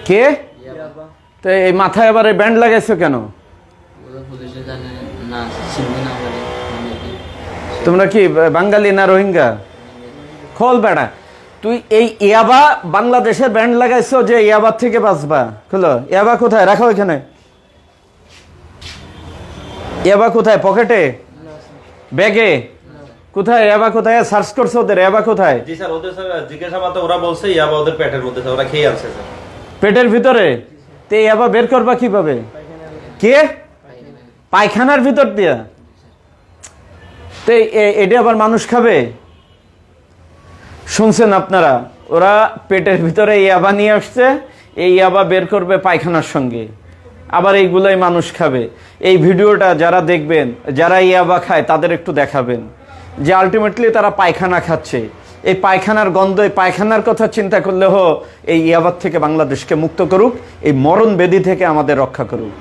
কে? তো এই মাথায় আবার ব্যান্ড লাগাইছো কেন? তোমরা কি বাঙালি না রোহিঙ্গা? খোল বেড়া, তুই এই ইয়াবা বাংলাদেশের ব্যান্ড লাগাইছো যে ইয়াবার থেকে বাঁচবা। খোলো। ইয়াবা কোথায় রাখো? এখানে ইয়াবা কোথায়? পকেটে, ব্যাগে? কোথায় ইয়াবা? কোথায় সার্চ করছো ওদের? ইয়াবা কোথায়? জি স্যার, ওদের স্যার জিজ্ঞাসাবাদ ওরা বলছে ইয়াবা ওদের পেটের মধ্যে, ওরা খেয়ে আনছে স্যার। পেটের ভিতরে? তে ইয়াবা বের করবা কিভাবে? কে? পায়খানার ভিতর দিয়া? তে এটা আবার মানুষ খাবে? শুনছেন আপনারা? ওরা পেটের ভিতরে ইয়াবা নিয়ে আসছে, এই ইয়াবা বের করবে পায়খানার সঙ্গে, আবার এইগুলাই মানুষ খাবে। এই ভিডিওটা যারা দেখবেন, যারা ইয়াবা খায় তাদের একটু দেখাবেন যে আলটিমেটলি তারা পায়খানা খাচ্ছে। এই পায়খানার গন্ধ, এই পায়খানার কথা চিন্তা করলে এই ইয়াবার থেকে বাংলাদেশকে মুক্ত করুক, এই মরণ ব্যাধি থেকে আমাদের রক্ষা করুক।